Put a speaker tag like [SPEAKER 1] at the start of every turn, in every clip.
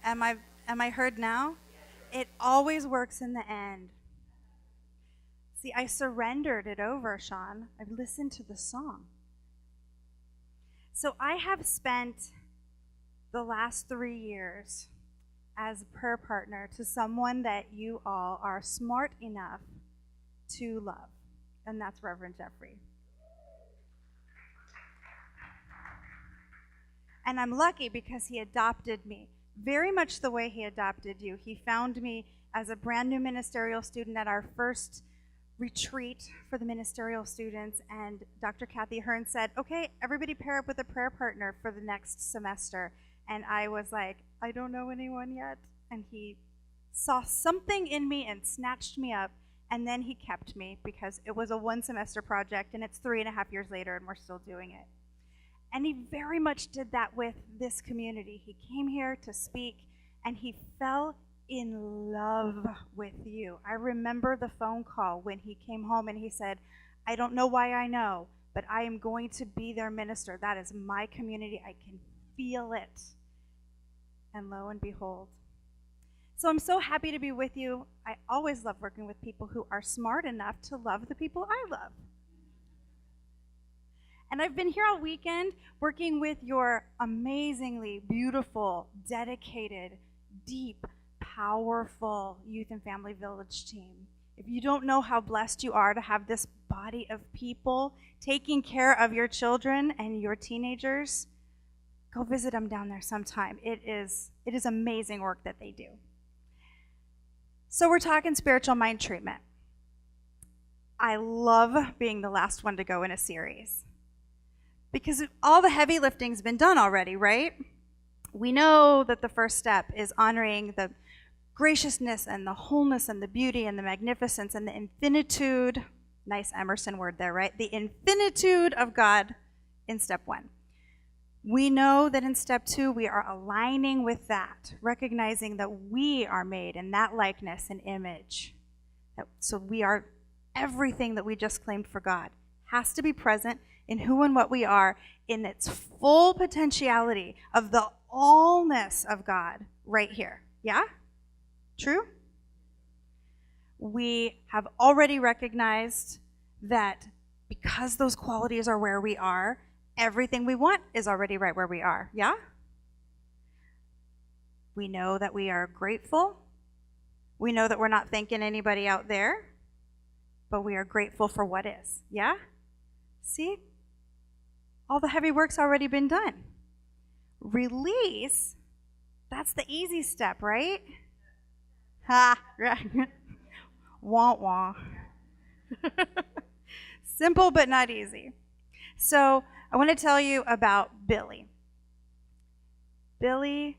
[SPEAKER 1] Am I heard now? It always works in the end. See, I surrendered it over, Sean. I've listened to the song. So I have spent the last 3 years as a prayer partner to someone that you all are smart enough to love, and that's Reverend Jeffrey. And I'm lucky because he adopted me, very much the way he adopted you. He found me as a brand new ministerial student at our first retreat for the ministerial students, and Dr. Kathy Hearn said, okay, everybody pair up with a prayer partner for the next semester. And I was like, I don't know anyone yet. And he saw something in me and snatched me up, and then he kept me because it was a 1-semester project, and it's 3.5 years later, and we're still doing it. And he very much did that with this community. He came here to speak, and he fell in love with you. I remember the phone call when he came home and he said, I don't know why I know, but I am going to be their minister. That is my community. I can feel it. And lo and behold. So I'm so happy to be with you. I always love working with people who are smart enough to love the people I love. And I've been here all weekend working with your amazingly beautiful, dedicated, deep, powerful Youth and Family Village team. If you don't know how blessed you are to have this body of people taking care of your children and your teenagers, go visit them down there sometime. It is amazing work that they do. So we're talking spiritual mind treatment. I love being the last one to go in a series because all the heavy lifting's been done already, right? We know that the first step is honoring the graciousness and the wholeness and the beauty and the magnificence and the infinitude, nice Emerson word there, right? The infinitude of God in step 1. We know that in step 2, we are aligning with that, recognizing that we are made in that likeness and image. So we are everything that we just claimed for God. Has to be present in who and what we are in its full potentiality of the allness of God right here. Yeah? True? We have already recognized that because those qualities are where we are, everything we want is already right where we are. Yeah? We know that we are grateful. We know that we're not thanking anybody out there, but we are grateful for what is. Yeah? See? All the heavy work's already been done. Release, that's the easy step, right? Ha! Wah wah. Simple but not easy. So I want to tell you about Billy. Billy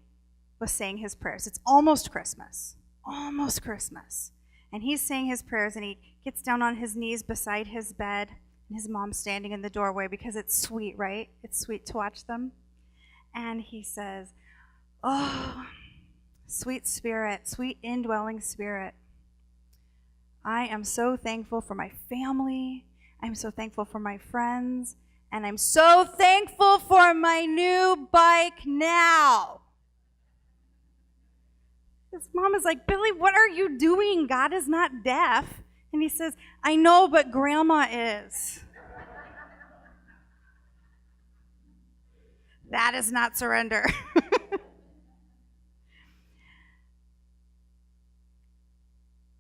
[SPEAKER 1] was saying his prayers. It's almost Christmas. Almost Christmas. And he's saying his prayers, and he gets down on his knees beside his bed, and his mom's standing in the doorway because it's sweet, right? It's sweet to watch them. And he says, oh, sweet spirit, sweet indwelling spirit, I am so thankful for my family. I'm so thankful for my friends. And I'm so thankful for my new bike now. His mom is like, Billy, what are you doing? God is not deaf. And he says, I know, but Grandma is. That is not surrender.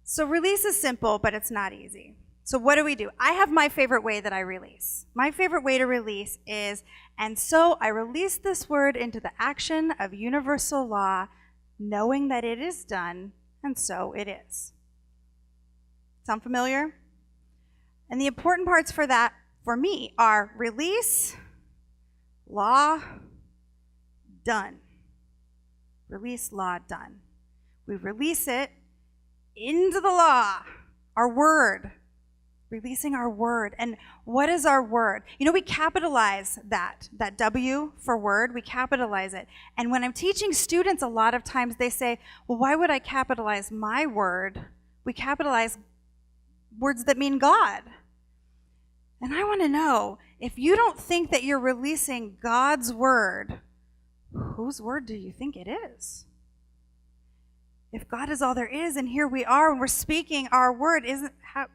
[SPEAKER 1] So release is simple, but it's not easy. So what do? I have my favorite way that I release. My favorite way to release is, and so I release this word into the action of universal law, knowing that it is done, and so it is. Sound familiar? And the important parts for that, for me, are release, law, done. Release, law, done. We release it into the law, our word. Releasing our word. And what is our word? You know, we capitalize that W for word, we capitalize it. And when I'm teaching students, a lot of times they say, well, why would I capitalize my word? We capitalize words that mean God. And I want to know, if you don't think that you're releasing God's word, whose word do you think it is? If God is all there is, and here we are, and we're speaking our word,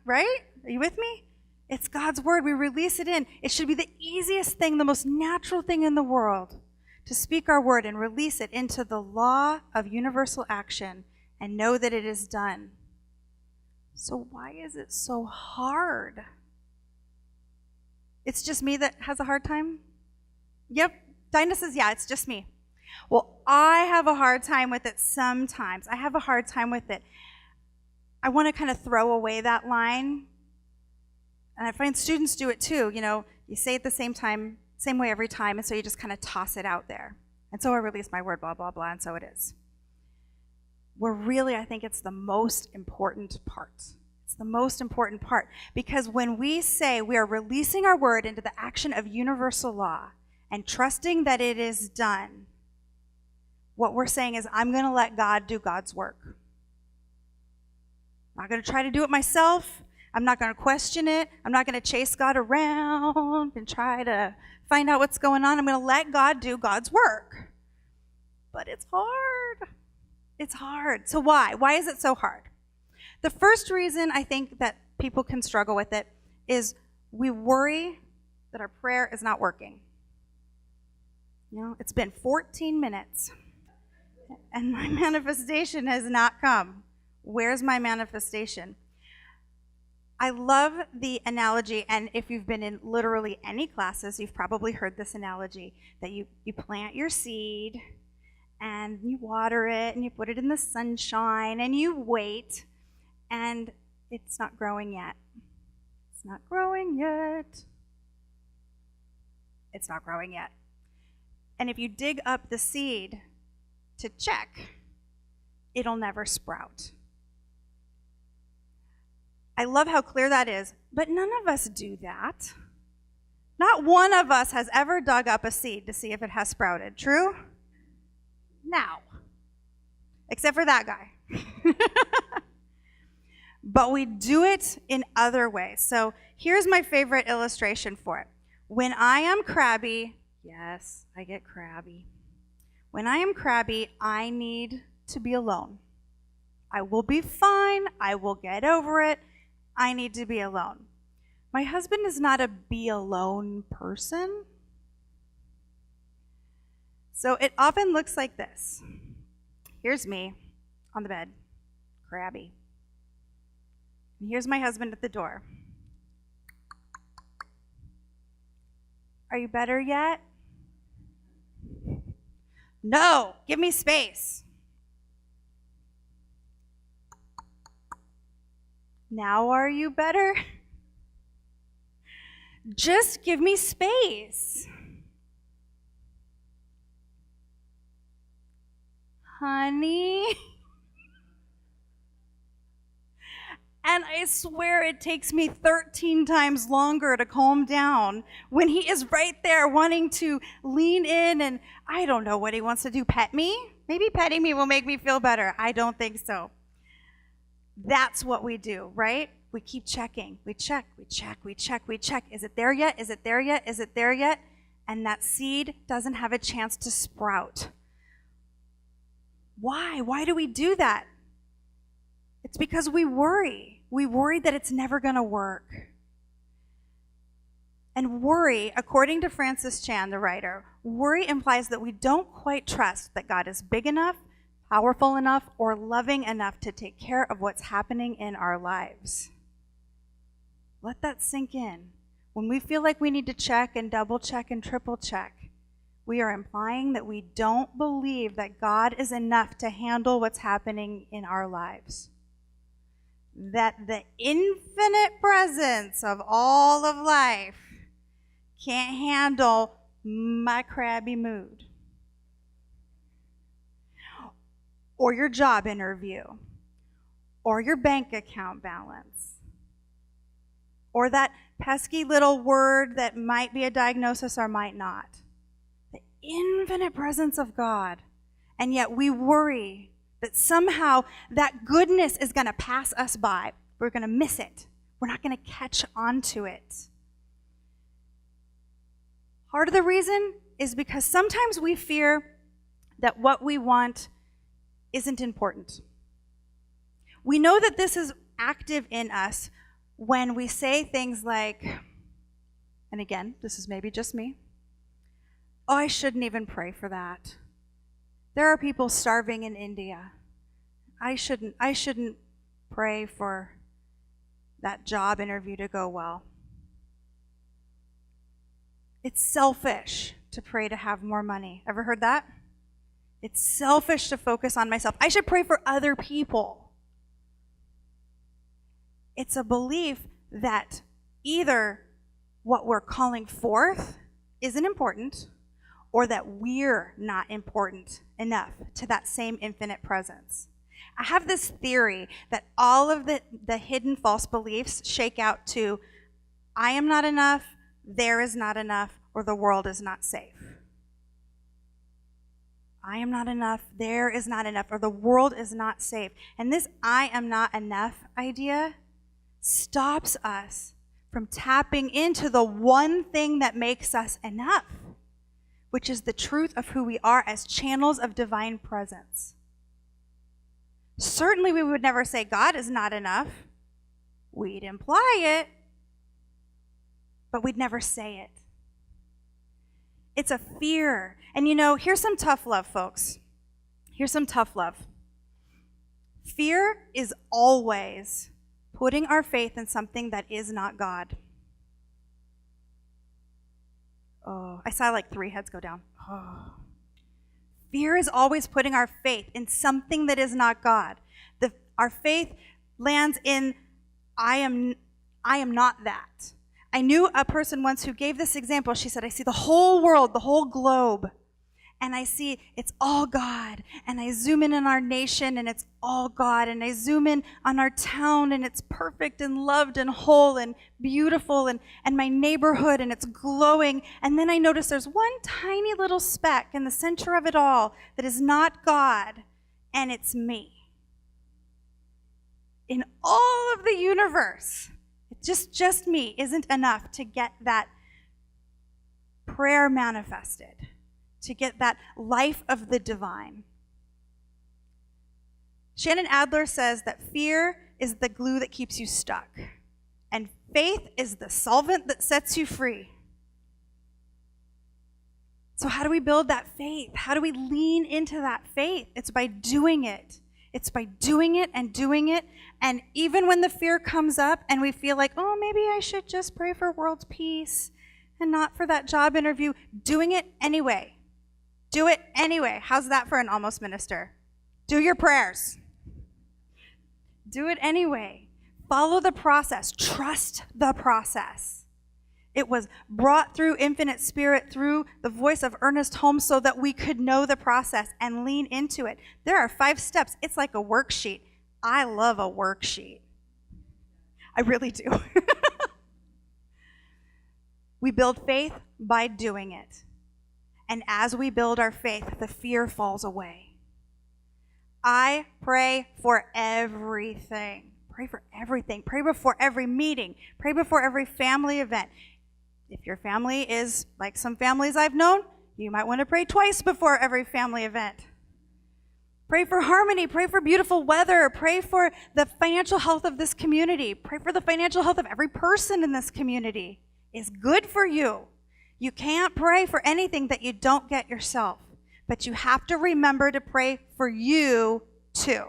[SPEAKER 1] right? Are you with me? It's God's word. We release it in. It should be the easiest thing, the most natural thing in the world, to speak our word and release it into the law of universal action and know that it is done. So why is it so hard? It's just me that has a hard time? Yep. Dinah says, yeah, it's just me. Well, I have a hard time with it sometimes. I have a hard time with it. I want to kind of throw away that line. And I find students do it too. You know, you say it the same way every time, and so you just kind of toss it out there. And so I release my word, blah, blah, blah, and so it is. Where really, I think it's the most important part. It's the most important part. Because when we say we are releasing our word into the action of universal law and trusting that it is done, what we're saying is, I'm going to let God do God's work. I'm not going to try to do it myself. I'm not going to question it. I'm not going to chase God around and try to find out what's going on. I'm going to let God do God's work. But it's hard. It's hard. So why? Why is it so hard? The first reason I think that people can struggle with it is we worry that our prayer is not working. You know, it's been 14 minutes and my manifestation has not come. Where's my manifestation? I love the analogy, and if you've been in literally any classes, you've probably heard this analogy, that you plant your seed, and you water it, and you put it in the sunshine, and you wait, and it's not growing yet. It's not growing yet. It's not growing yet. And if you dig up the seed to check, it'll never sprout. I love how clear that is, but none of us do that. Not one of us has ever dug up a seed to see if it has sprouted. True? Now. Except for that guy. But we do it in other ways. So here's my favorite illustration for it. When I am crabby, yes, I get crabby. When I am crabby, I need to be alone. I will be fine. I will get over it. I need to be alone. My husband is not a be alone person. So it often looks like this. Here's me on the bed, crabby. And here's my husband at the door. Are you better yet? No, give me space. Now are you better? Just give me space. Honey. And I swear it takes me 13 times longer to calm down when he is right there wanting to lean in, and I don't know what he wants to do. Pet me? Maybe petting me will make me feel better. I don't think so. That's what we do, right? We keep checking. We check, we check, we check, we check. Is it there yet? Is it there yet? Is it there yet? And that seed doesn't have a chance to sprout. Why? Why do we do that? It's because we worry. We worry that it's never going to work. And worry, according to Francis Chan, the writer, worry implies that we don't quite trust that God is big enough, powerful enough, or loving enough to take care of what's happening in our lives. Let that sink in. When we feel like we need to check and double check and triple check, we are implying that we don't believe that God is enough to handle what's happening in our lives. That the infinite presence of all of life can't handle my crabby mood, or your job interview, or your bank account balance, or that pesky little word that might be a diagnosis or might not. The infinite presence of God, and yet we worry that somehow that goodness is going to pass us by. We're going to miss it. We're not going to catch on to it. Part of the reason is because sometimes we fear that what we want isn't important. We know that this is active in us when we say things like, and again, this is maybe just me, oh, I shouldn't even pray for that. There are people starving in India. I shouldn't pray for that job interview to go well. It's selfish to pray to have more money. Ever heard that? It's selfish to focus on myself. I should pray for other people. It's a belief that either what we're calling forth isn't important, or that we're not important enough to that same infinite presence. I have this theory that all of the hidden false beliefs shake out to, I am not enough, there is not enough, or the world is not safe. I am not enough, there is not enough, or the world is not safe. And this I am not enough idea stops us from tapping into the one thing that makes us enough, which is the truth of who we are as channels of divine presence. Certainly we would never say God is not enough. We'd imply it, but we'd never say it. It's a fear. And here's some tough love, folks. Here's some tough love. Fear is always putting our faith in something that is not God. Oh, I saw like 3 heads go down. Oh. Fear is always putting our faith in something that is not God. Our faith lands in, I am not that. I knew a person once who gave this example. She said, I see the whole world, the whole globe, and I see it's all God. And I zoom in on our nation, and it's all God. And I zoom in on our town, and it's perfect and loved and whole and beautiful, and my neighborhood, and it's glowing. And then I notice there's one tiny little speck in the center of it all that is not God, and it's me. In all of the universe, just me isn't enough to get that prayer manifested, to get that life of the divine. Shannon Adler says that fear is the glue that keeps you stuck, and faith is the solvent that sets you free. So how do we build that faith? How do we lean into that faith? It's by doing it. It's by doing it and doing it. And even when the fear comes up and we feel like, oh, maybe I should just pray for world peace and not for that job interview, doing it anyway. Do it anyway. How's that for an almost minister? Do your prayers. Do it anyway. Follow the process. Trust the process. It was brought through Infinite Spirit, through the voice of Ernest Holmes, so that we could know the process and lean into it. There are 5 steps. It's like a worksheet. I love a worksheet. I really do. We build faith by doing it. And as we build our faith, the fear falls away. I pray for everything. Pray for everything. Pray before every meeting. Pray before every family event. If your family is like some families I've known, you might want to pray twice before every family event. Pray for harmony. Pray for beautiful weather. Pray for the financial health of this community. Pray for the financial health of every person in this community. It's good for you. You can't pray for anything that you don't get yourself, but you have to remember to pray for you too.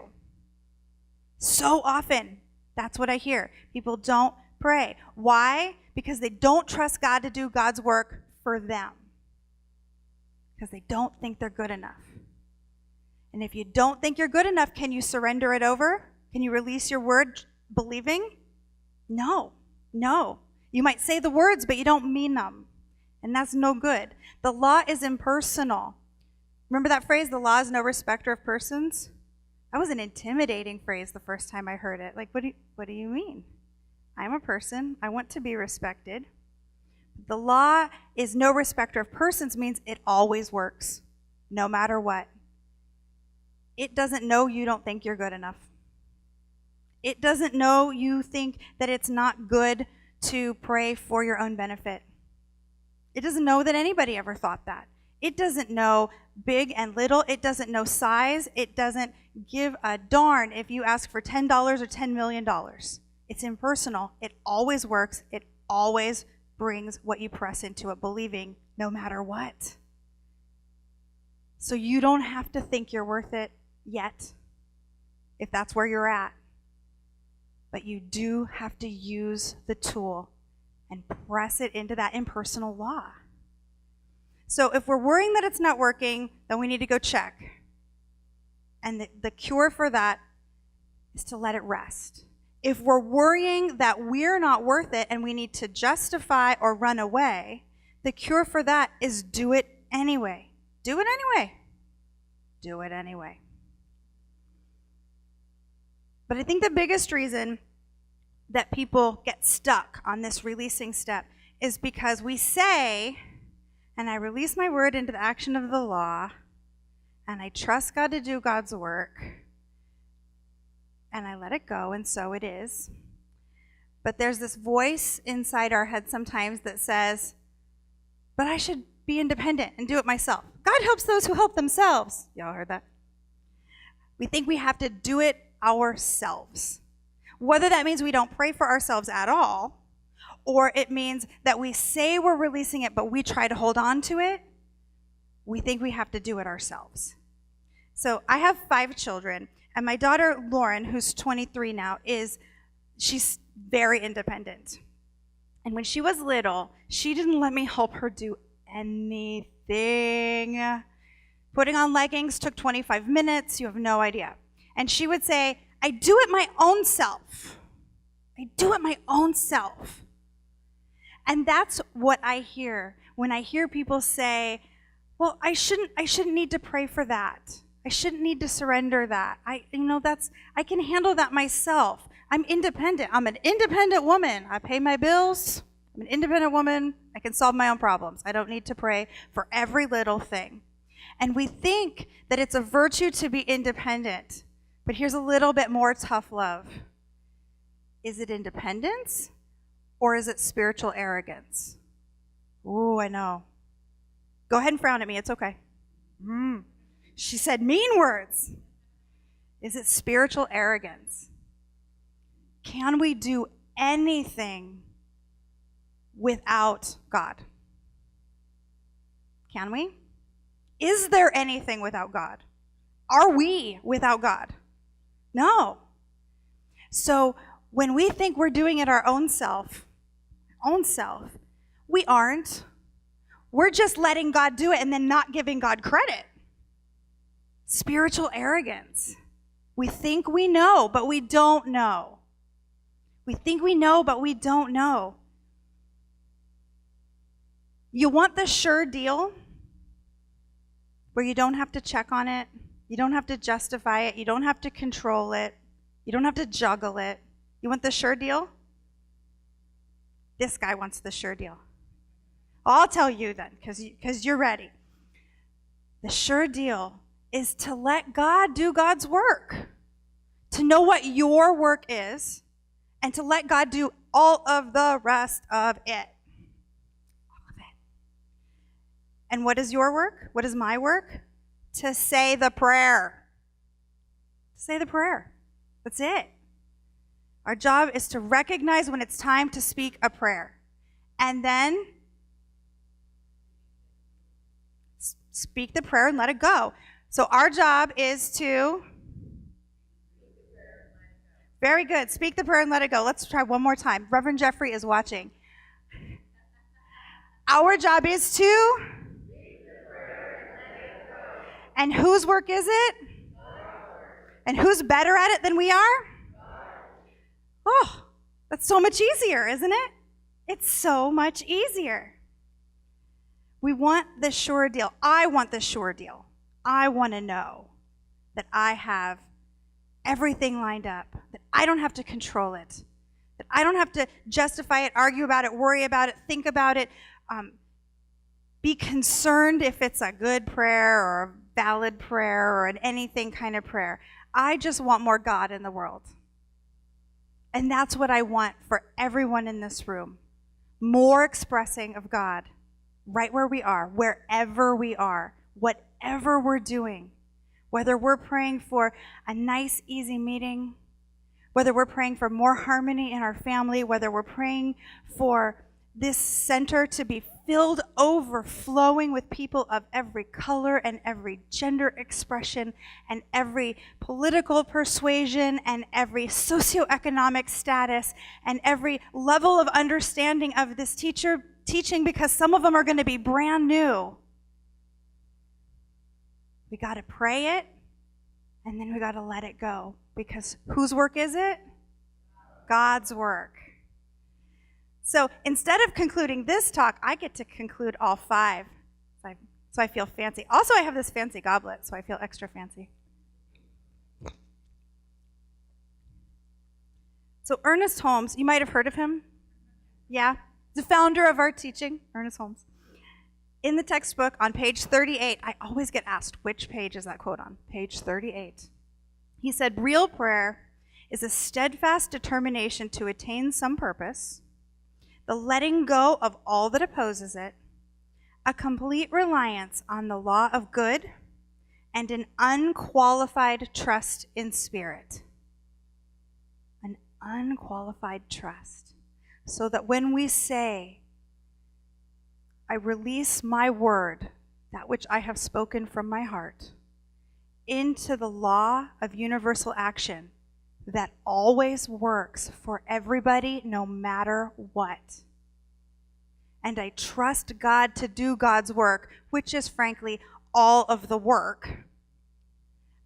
[SPEAKER 1] So often, that's what I hear. People don't pray. Why? Because they don't trust God to do God's work for them. Because they don't think they're good enough. And if you don't think you're good enough, can you surrender it over? Can you release your word believing? No. You might say the words, but you don't mean them. And that's no good. The law is impersonal. Remember that phrase, the law is no respecter of persons? That was an intimidating phrase the first time I heard it. Like, what do you mean? I'm a person. I want to be respected. The law is no respecter of persons means it always works, no matter what. It doesn't know you don't think you're good enough. It doesn't know you think that it's not good to pray for your own benefit. It doesn't know that anybody ever thought that. It doesn't know big and little. It doesn't know size. It doesn't give a darn if you ask for $10 or $10 million. It's impersonal. It always works. It always brings what you press into it, believing no matter what. So you don't have to think you're worth it yet, if that's where you're at. But you do have to use the tool and press it into that impersonal law. So if we're worrying that it's not working, then we need to go check. And the cure for that is to let it rest. If we're worrying that we're not worth it and we need to justify or run away, the cure for that is do it anyway. Do it anyway. Do it anyway. But I think the biggest reason that people get stuck on this releasing step is because we say, and I release my word into the action of the law, and I trust God to do God's work, and I let it go, and so it is. But there's this voice inside our head sometimes that says, but I should be independent and do it myself. God helps those who help themselves. Y'all heard that? We think we have to do it ourselves. Whether that means we don't pray for ourselves at all, or it means that we say we're releasing it, but we try to hold on to it, we think we have to do it ourselves. So I have 5 children, and my daughter Lauren, who's 23 now, she's very independent. And when she was little, she didn't let me help her do anything. Putting on leggings took 25 minutes. You have no idea. And she would say, I do it my own self. I do it my own self. And that's what I hear when I hear people say, well, I shouldn't need to pray for that. I shouldn't need to surrender that. I can handle that myself. I'm independent. I'm an independent woman. I pay my bills. I'm an independent woman. I can solve my own problems. I don't need to pray for every little thing. And we think that it's a virtue to be independent. But here's a little bit more tough love. Is it independence or is it spiritual arrogance? Ooh, I know. Go ahead and frown at me. It's okay. She said mean words. Is it spiritual arrogance? Can we do anything without God? Can we? Is there anything without God? Are we without God? No. So when we think we're doing it our own self, we aren't. We're just letting God do it and then not giving God credit. Spiritual arrogance. We think we know, but we don't know. We think we know, but we don't know. You want the sure deal where you don't have to check on it, you don't have to justify it, you don't have to control it, you don't have to juggle it. You want the sure deal? This guy wants the sure deal. I'll tell you then, because you're ready. The sure deal is to let God do God's work, to know what your work is, and to let God do all of the rest of it. All of it. And what is your work? What is my work? To say the prayer. Say the prayer. That's it. Our job is to recognize when it's time to speak a prayer. And then speak the prayer and let it go. So our job is to... Very good. Speak the prayer and let it go. Let's try one more time. Reverend Jeffrey is watching. Our job is to... And whose work is it? And who's better at it than we are? Oh, that's so much easier, isn't it? It's so much easier. We want the sure deal. I want the sure deal. I want to know that I have everything lined up, that I don't have to control it, that I don't have to justify it, argue about it, worry about it, think about it, be concerned if it's a good prayer or a valid prayer or an anything kind of prayer. I just want more God in the world. And that's what I want for everyone in this room. More expressing of God right where we are, wherever we are, whatever we're doing, whether we're praying for a nice, easy meeting, whether we're praying for more harmony in our family, whether we're praying for this center to be filled, overflowing with people of every color and every gender expression and every political persuasion and every socioeconomic status and every level of understanding of this teaching, because some of them are going to be brand new. We got to pray it, and then we got to let it go, because whose work is it? God's work. So instead of concluding this talk, I get to conclude all 5. So I feel fancy. Also, I have this fancy goblet, so I feel extra fancy. So Ernest Holmes, you might have heard of him. Yeah, the founder of our teaching, Ernest Holmes. In the textbook on page 38, I always get asked, which page is that quote on? Page 38. He said, real prayer is a steadfast determination to attain some purpose, the letting go of all that opposes it, a complete reliance on the law of good, and an unqualified trust in spirit. An unqualified trust. So that when we say, I release my word, that which I have spoken from my heart, into the law of universal action, that always works for everybody, no matter what. And I trust God to do God's work, which is frankly all of the work.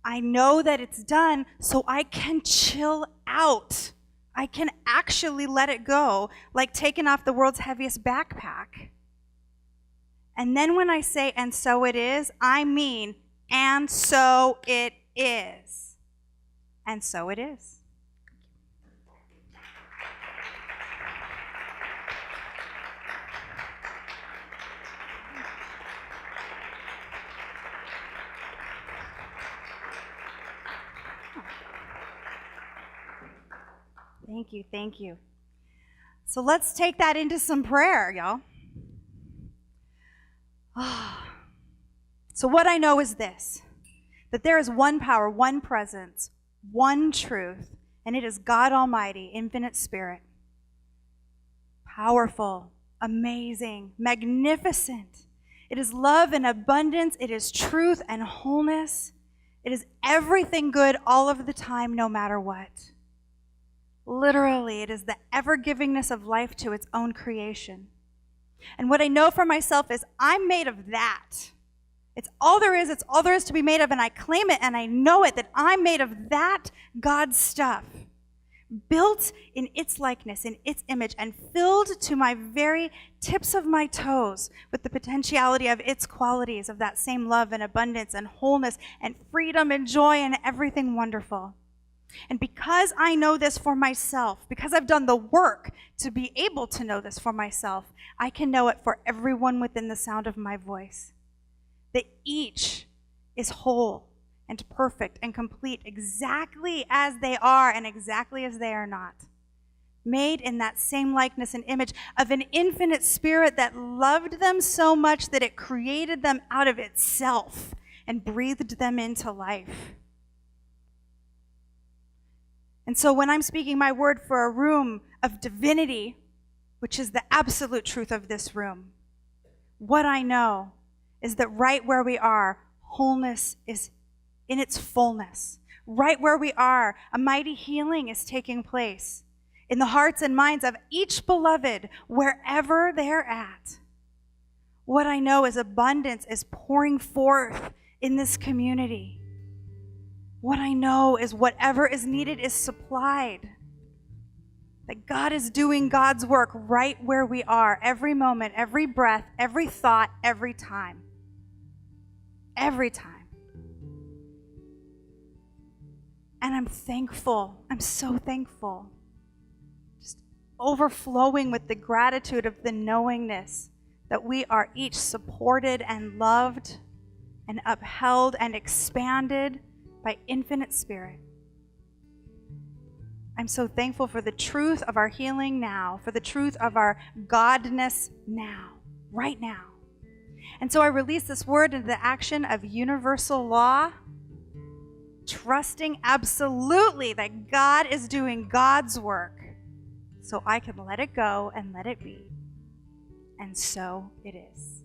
[SPEAKER 1] I know that it's done, so I can chill out. I can actually let it go, like taking off the world's heaviest backpack. And then when I say, and so it is, I mean, and so it is. And so it is. Thank you, thank you. So let's take that into some prayer, y'all. So what I know is this, that there is one power, one presence, one truth, and it is God Almighty, infinite spirit. Powerful, amazing, magnificent. It is love and abundance. It is truth and wholeness. It is everything good all of the time, no matter what. Literally, it is the ever-givingness of life to its own creation. And what I know for myself is I'm made of that. It's all there is to be made of, and I claim it and I know it, that I'm made of that God stuff, built in its likeness, in its image, and filled to my very tips of my toes with the potentiality of its qualities, of that same love and abundance and wholeness and freedom and joy and everything wonderful. And because I know this for myself, because I've done the work to be able to know this for myself, I can know it for everyone within the sound of my voice. That each is whole and perfect and complete exactly as they are and exactly as they are not. Made in that same likeness and image of an infinite spirit that loved them so much that it created them out of itself and breathed them into life. And so when I'm speaking my word for a room of divinity, which is the absolute truth of this room, what I know is that right where we are, wholeness is in its fullness. Right where we are, a mighty healing is taking place in the hearts and minds of each beloved, wherever they're at. What I know is abundance is pouring forth in this community. What I know is whatever is needed is supplied. That God is doing God's work right where we are, every moment, every breath, every thought, every time. Every time. And I'm thankful. I'm so thankful. Just overflowing with the gratitude of the knowingness that we are each supported and loved and upheld and expanded by infinite spirit. I'm so thankful for the truth of our healing now, for the truth of our Godness now, right now. And so I release this word into the action of universal law, trusting absolutely that God is doing God's work, so I can let it go and let it be. And so it is.